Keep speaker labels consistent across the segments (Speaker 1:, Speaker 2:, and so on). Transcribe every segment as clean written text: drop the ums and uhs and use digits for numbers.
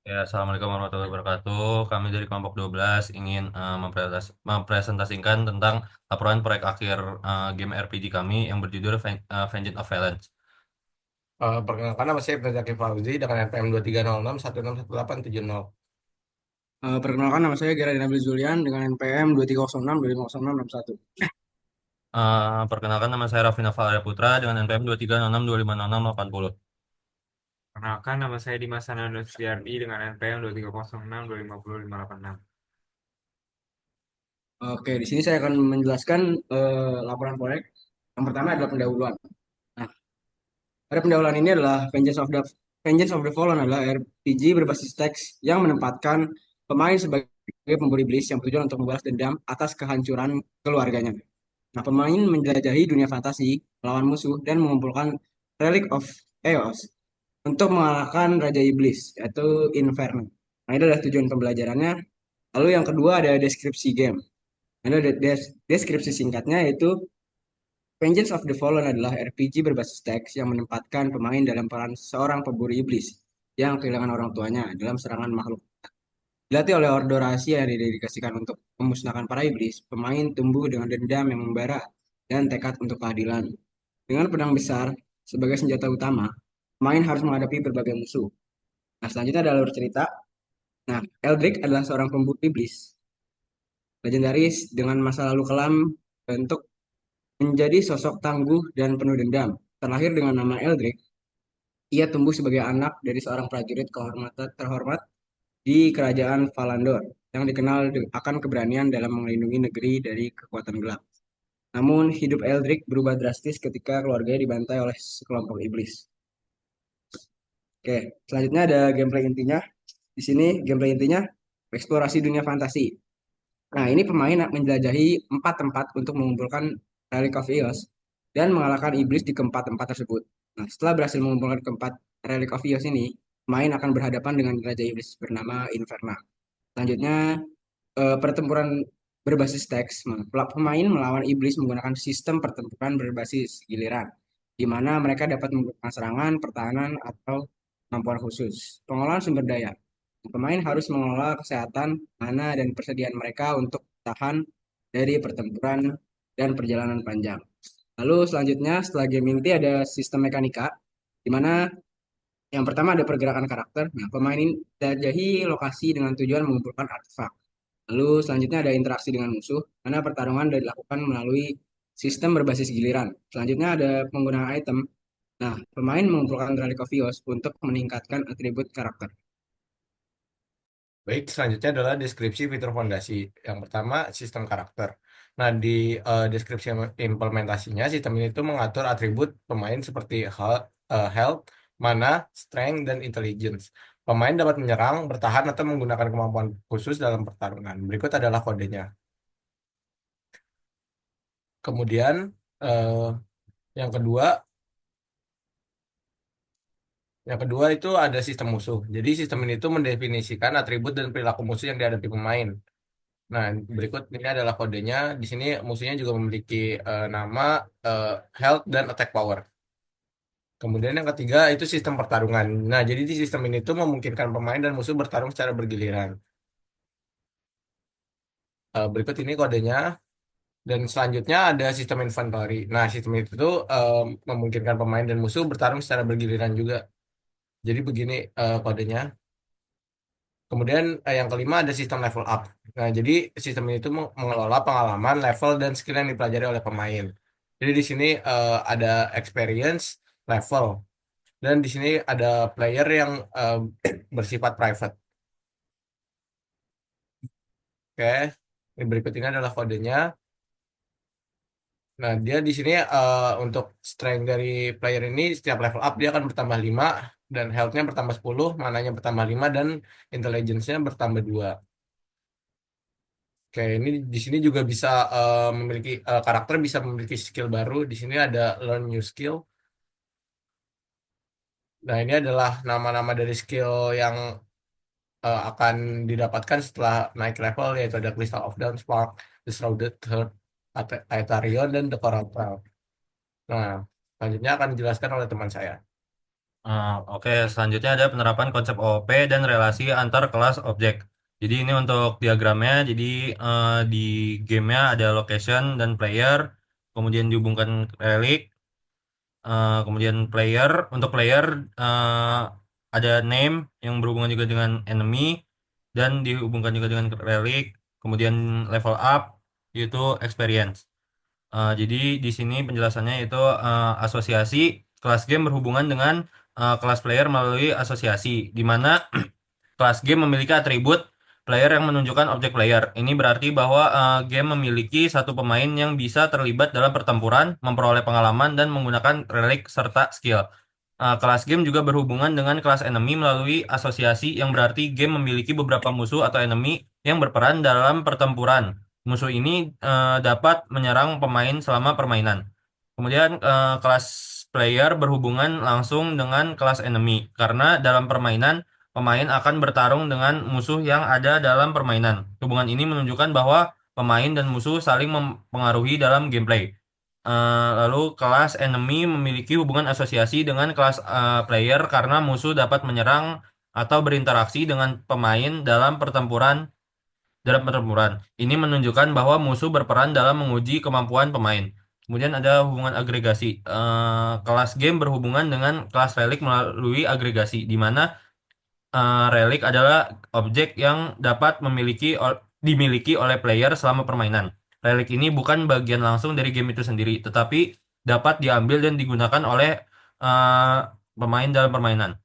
Speaker 1: Ya, Assalamualaikum warahmatullahi wabarakatuh. Kami dari kelompok 12 ingin mempresentasikan tentang laporan proyek akhir game RPG kami yang berjudul Vengeance of Violence.
Speaker 2: Perkenalkan nama saya Zaki Fauzi dengan NPM 2306161870.
Speaker 3: Perkenalkan nama saya Gerard Nabil Julian dengan NPM 2306250661.
Speaker 1: Perkenalkan nama saya Raffi Naval Putra dengan NPM 2306250680.
Speaker 4: Perkenalkan, nama saya Dimas Anando Suryardi dengan NPM 2306250586.
Speaker 3: Oke, di sini saya akan menjelaskan laporan proyek. Yang pertama adalah pendahuluan. Nah, pada pendahuluan ini adalah Vengeance of the Fallen adalah RPG berbasis teks yang menempatkan pemain sebagai pemburu iblis yang bertujuan untuk membalas dendam atas kehancuran keluarganya. Nah, pemain menjelajahi dunia fantasi, melawan musuh, dan mengumpulkan Relic of Chaos untuk mengalahkan Raja Iblis, yaitu Inferno. Nah, itu adalah tujuan pembelajarannya. Lalu yang kedua ada deskripsi game. Ada deskripsi singkatnya yaitu Vengeance of the Fallen adalah RPG berbasis teks yang menempatkan pemain dalam peran seorang pemburu iblis yang kehilangan orang tuanya dalam serangan makhluk. Dilatih oleh Ordo Rahasia yang didedikasikan untuk memusnahkan para iblis, pemain tumbuh dengan dendam yang membara dan tekad untuk keadilan. Dengan pedang besar sebagai senjata utama, pemain harus menghadapi berbagai musuh. Nah, selanjutnya adalah alur cerita. Nah, Eldrick adalah seorang pemburu iblis legendaris dengan masa lalu kelam untuk menjadi sosok tangguh dan penuh dendam. Terlahir dengan nama Eldrick, ia tumbuh sebagai anak dari seorang prajurit terhormat di kerajaan Valandor yang dikenal akan keberanian dalam melindungi negeri dari kekuatan gelap. Namun, hidup Eldrick berubah drastis ketika keluarganya dibantai oleh sekelompok iblis. Oke, selanjutnya ada gameplay intinya. Di sini gameplay intinya eksplorasi dunia fantasi. Nah, ini pemain menjelajahi 4 tempat untuk mengumpulkan Relic of Eos dan mengalahkan iblis di keempat tempat tersebut. Nah, setelah berhasil mengumpulkan keempat Relic of Eos ini, pemain akan berhadapan dengan Raja Iblis bernama Inferna. Selanjutnya, pertempuran berbasis teks. Pemain melawan iblis menggunakan sistem pertempuran berbasis giliran, di mana mereka dapat melakukan serangan, pertahanan, atau kemampuan khusus. Pengolahan sumber daya. Pemain harus mengelola kesehatan, mana, dan persediaan mereka untuk tahan dari pertempuran dan perjalanan panjang. Lalu selanjutnya setelah game inti ada sistem mekanika, di mana yang pertama ada pergerakan karakter. Nah, pemain ini jelajahi lokasi dengan tujuan mengumpulkan artefak. Lalu selanjutnya ada interaksi dengan musuh, mana pertarungan dilakukan melalui sistem berbasis giliran. Selanjutnya ada penggunaan item. Nah, pemain mengumpulkan Relic of Eos untuk meningkatkan atribut karakter.
Speaker 2: Baik, selanjutnya adalah deskripsi fitur fondasi. Yang pertama, sistem karakter. Nah, di deskripsi implementasinya, sistem ini itu mengatur atribut pemain seperti health, mana, strength, dan intelligence. Pemain dapat menyerang, bertahan, atau menggunakan kemampuan khusus dalam pertarungan. Berikut adalah kodenya. Kemudian, eh, yang kedua, itu ada sistem musuh. Jadi sistem ini itu mendefinisikan atribut dan perilaku musuh yang dihadapi pemain. Nah, berikut ini adalah kodenya. Di sini musuhnya juga memiliki nama, eh, health, dan attack power. Kemudian yang ketiga itu sistem pertarungan. Nah, jadi di sistem ini tuh memungkinkan pemain dan musuh bertarung secara bergiliran. Berikut ini kodenya. Dan selanjutnya ada sistem inventory. Nah, sistem itu tuh memungkinkan pemain dan musuh bertarung secara bergiliran juga. Jadi begini kodenya. Kemudian yang kelima ada sistem level up. Nah, jadi sistem ini tuh mengelola pengalaman, level, dan skill yang dipelajari oleh pemain. Jadi di sini ada experience, level, dan di sini ada player yang bersifat private. Oke, ini berikut ini adalah kodenya. Nah, dia di sini untuk strength dari player ini setiap level up dia akan bertambah 5 dan health-nya bertambah 10, mananya bertambah 5 dan intelligence-nya bertambah 2. Oke, ini di sini juga bisa memiliki karakter bisa memiliki skill baru. Di sini ada learn new skill. Nah, ini adalah nama-nama dari skill yang akan didapatkan setelah naik level, yaitu ada Crystal of Dawn, Spark, The Shrouded Heart, Aetherion, dan The Coral Cloud. Nah, selanjutnya akan dijelaskan oleh teman saya.
Speaker 1: Oke, selanjutnya ada penerapan konsep OOP dan relasi antar kelas objek. Jadi ini untuk diagramnya, jadi di gamenya ada location dan player, kemudian dihubungkan relik, kemudian player, untuk player ada name yang berhubungan juga dengan enemy, dan dihubungkan juga dengan relik, kemudian level up, yaitu experience. Jadi di sini penjelasannya itu asosiasi kelas game berhubungan dengan kelas player melalui asosiasi, di mana kelas game memiliki atribut player yang menunjukkan objek player. Ini berarti bahwa game memiliki satu pemain yang bisa terlibat dalam pertempuran, memperoleh pengalaman, dan menggunakan relik serta skill. Kelas game juga berhubungan dengan kelas enemy melalui asosiasi, yang berarti game memiliki beberapa musuh atau enemy yang berperan dalam pertempuran. Musuh ini dapat menyerang pemain selama permainan. Kemudian kelas player berhubungan langsung dengan kelas enemy, karena dalam permainan pemain akan bertarung dengan musuh yang ada dalam permainan. Hubungan ini menunjukkan bahwa pemain dan musuh saling mempengaruhi dalam gameplay. Lalu kelas enemy memiliki hubungan asosiasi dengan kelas player karena musuh dapat menyerang atau berinteraksi dengan pemain dalam pertempuran. Ini menunjukkan bahwa musuh berperan dalam menguji kemampuan pemain. Kemudian ada hubungan agregasi. Kelas game berhubungan dengan kelas relik melalui agregasi, di mana relik adalah objek yang dapat dimiliki oleh player selama permainan. Relik ini bukan bagian langsung dari game itu sendiri, tetapi dapat diambil dan digunakan oleh uh, pemain dalam permainan.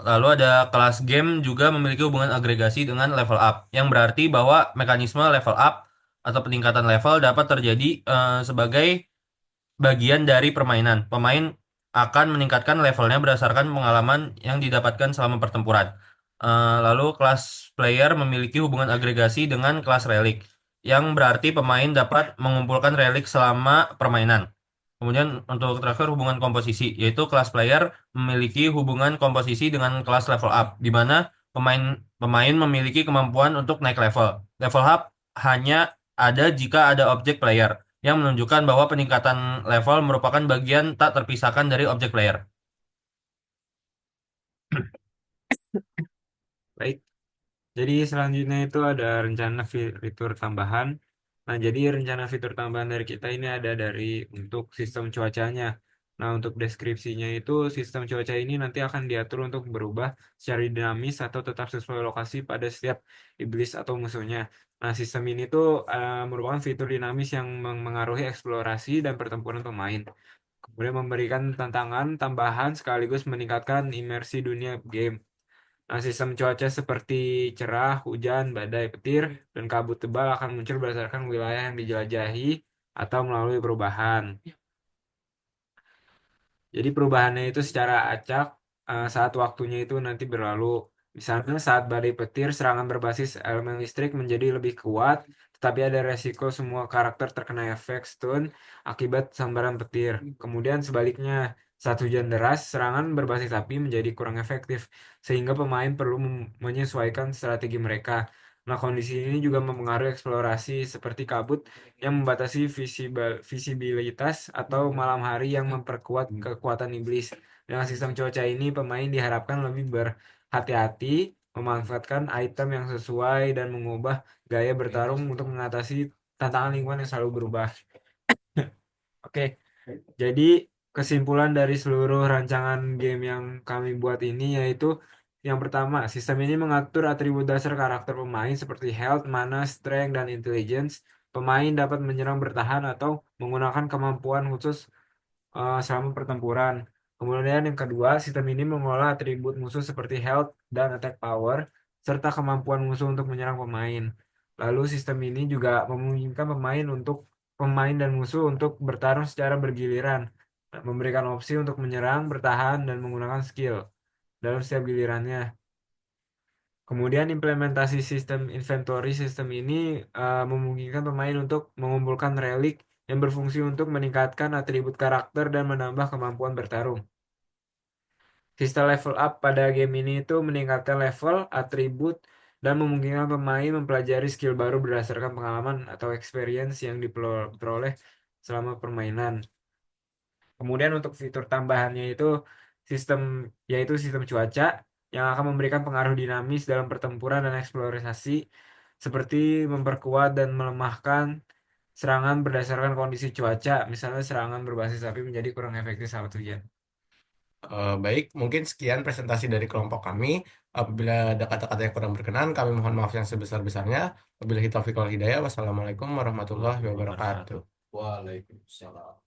Speaker 1: Lalu ada kelas game juga memiliki hubungan agregasi dengan level up, yang berarti bahwa mekanisme level up atau peningkatan level dapat terjadi sebagai bagian dari permainan. Pemain akan meningkatkan levelnya berdasarkan pengalaman yang didapatkan selama pertempuran. Lalu kelas player memiliki hubungan agregasi dengan kelas relik, yang berarti pemain dapat mengumpulkan relik selama permainan. Kemudian untuk terakhir hubungan komposisi, yaitu kelas player memiliki hubungan komposisi dengan kelas level up, di mana pemain pemain memiliki kemampuan untuk naik level. Level up hanya ada jika ada objek player, yang menunjukkan bahwa peningkatan level merupakan bagian tak terpisahkan dari objek player.
Speaker 4: Baik. Jadi selanjutnya itu ada rencana fitur tambahan. Nah, jadi rencana fitur tambahan dari kita ini ada dari untuk sistem cuacanya. Nah, untuk deskripsinya itu sistem cuaca ini nanti akan diatur untuk berubah secara dinamis atau tetap sesuai lokasi pada setiap iblis atau musuhnya. Nah, sistem ini tuh merupakan fitur dinamis yang mengaruhi eksplorasi dan pertempuran pemain. Kemudian memberikan tantangan tambahan sekaligus meningkatkan imersi dunia game. Nah, sistem cuaca seperti cerah, hujan, badai, petir, dan kabut tebal akan muncul berdasarkan wilayah yang dijelajahi atau melalui perubahan. Jadi perubahannya itu secara acak saat waktunya itu nanti berlalu. Misalnya saat badai petir, serangan berbasis elemen listrik menjadi lebih kuat, tetapi ada resiko semua karakter terkena efek stun akibat sambaran petir. Kemudian sebaliknya, saat hujan deras, serangan berbasis api menjadi kurang efektif, sehingga pemain perlu menyesuaikan strategi mereka. Nah, kondisi ini juga mempengaruhi eksplorasi seperti kabut yang membatasi visibilitas atau malam hari yang memperkuat kekuatan iblis. Dengan sistem cuaca ini, pemain diharapkan lebih berhati-hati, memanfaatkan item yang sesuai, dan mengubah gaya bertarung untuk mengatasi tantangan lingkungan yang selalu berubah. Oke, jadi kesimpulan dari seluruh rancangan game yang kami buat ini yaitu yang pertama, sistem ini mengatur atribut dasar karakter pemain seperti health, mana, strength, dan intelligence. Pemain dapat menyerang, bertahan, atau menggunakan kemampuan khusus selama pertempuran. Kemudian yang kedua, sistem ini mengolah atribut musuh seperti health dan attack power, serta kemampuan musuh untuk menyerang pemain. Lalu sistem ini juga memungkinkan pemain dan musuh untuk bertarung secara bergiliran, memberikan opsi untuk menyerang, bertahan, dan menggunakan skill dalam setiap gilirannya. Kemudian implementasi sistem inventory sistem ini memungkinkan pemain untuk mengumpulkan relik yang berfungsi untuk meningkatkan atribut karakter dan menambah kemampuan bertarung. Sistem level up pada game ini itu meningkatkan level, atribut, dan memungkinkan pemain mempelajari skill baru berdasarkan pengalaman atau experience yang diperoleh selama permainan. Kemudian untuk fitur tambahannya itu sistem yaitu sistem cuaca yang akan memberikan pengaruh dinamis dalam pertempuran dan eksplorasi seperti memperkuat dan melemahkan serangan berdasarkan kondisi cuaca, misalnya serangan berbasis api menjadi kurang efektif saat hujan.
Speaker 2: Baik, mungkin sekian presentasi dari kelompok kami. Apabila ada kata-kata yang kurang berkenan, kami mohon maaf yang sebesar-besarnya. Wabillahi taufiq wal hidayah. Wassalamualaikum warahmatullahi wabarakatuh.
Speaker 1: Waalaikumsalam.